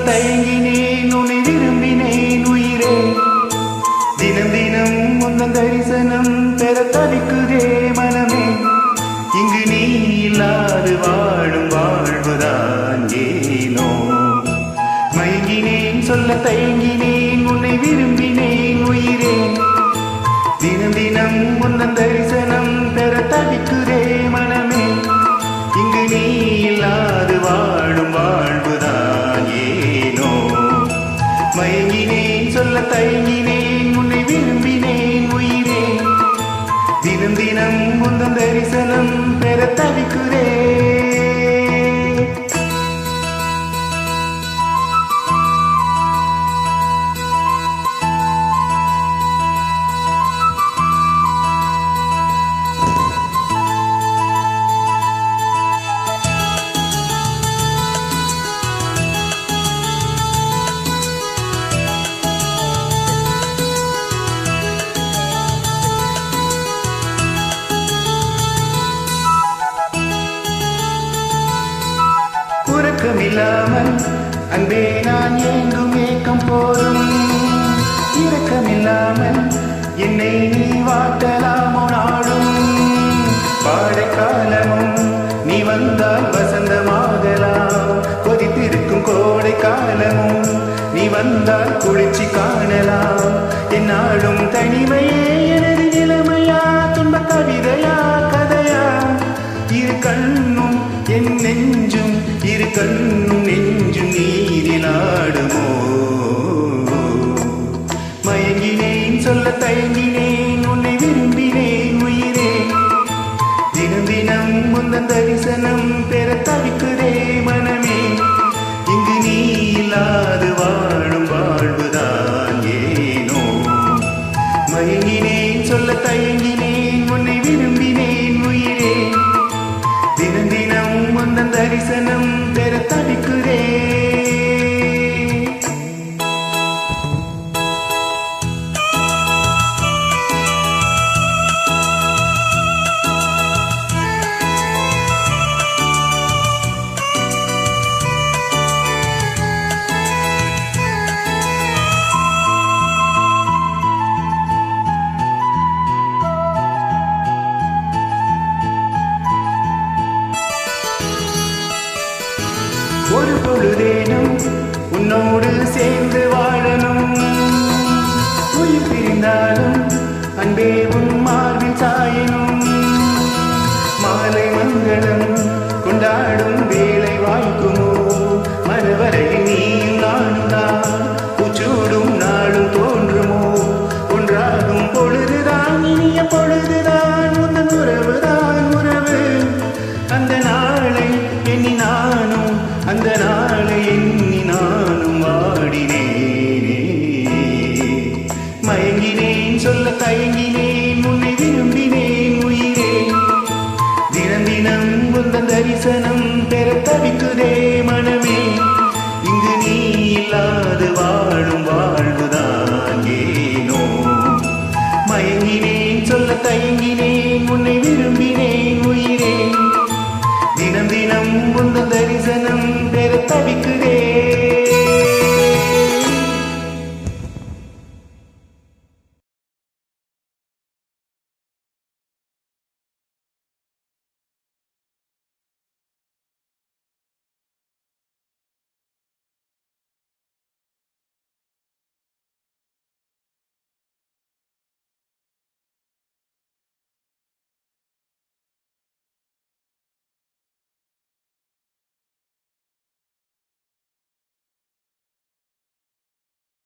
தயங்கினேன் உன்னை விரும்பினேன் உயிரே. தினம் தினம் உந்தன் தரிசனம் பெற தவிக்குதே மனமே. இங்கு நீ இல்லாது வாழும் வாழ்வுதான் ஏனோ. மயங்கினேன் சொல்ல தயங்கினேன் உன்னை விரும்பினேன் உயிரே. தினம் தினம் உந்தன் தரிசனம் பெற தவிக்குதே மனமே. இங்கு நீ இல்லாது வாழும் வாழ்வுதான் ஏனோ. மயங்கினேன் சொல்ல தயங்கினேன் உன்னை விரும்பினேன் உயிரே. தினம் தினம் உந்தன் தரிசனம் பெற தவிக்குதே. இரக்கமில்லாமல் அன்பே நான் ஏங்கும் ஏக்கம் போதும். இரக்கமில்லாமல் என்னை நீ வாட்டலாமோ நாடும். பாடைக்காலமும் நீ வந்தால் வசந்தமாகலாம். கொதித்திருக்கும் கோடை காலமும் நீ வந்தால் குளிர்ச்சி காணலாம். என்னாலும் தனிமையே எனது நிலைமையா, துன்ப கவிதையா கதையா. இரு கண்ணும் என் நெஞ்சும், இரு கண்ணும் நெஞ்சும் நீரில் ஆடுமோ. மயங்கினேன் சொல்ல தயங்கினேன் உன்னை விரும்பினேன் உயிரே. தினம் தினம் உந்தன் தரிசனம் பெற தவிக்குதே மனமே. இங்கு நீ இல்லாது வாழும் வாழ்வுதான் ஏனோ. மயங்கினேன் சொல்ல தயங்கினேன் உன்னை விரும்பினேன் உயிரே. தினம் தினம் உந்தன் தரிசனம் பெற தவிக்குதே. ஒரு பொழுதேனும் உன்னோடு சேர்ந்து வாழணும். உயிர் பிரிந்தாலும் அன்பே உன் மார்பில் சாயணும். மாலை மங்களம் கொண்டாடும் வேளை வாய்க்குமோ. மறுவரையில் நீயும் நானும் தான் பூச்சூடும் நாளும் தோன்றுமோ. ஒன்றாகும் பொழுதுதான் இனிய பொழுதுதான் உந்தன் உறவுதான் உறவு. அந்த நாளை எண்ணி நானும், அந்த நாளை எண்ணி நானும் வாடினேனே. மயங்கினேன் சொல்ல தயங்கினேன் உன்னை விரும்பினேன் உயிரே. தினம் தினம் உந்தன் தரிசனம் பெற தவிக்குதே மனமே. இங்கு நீ இல்லாது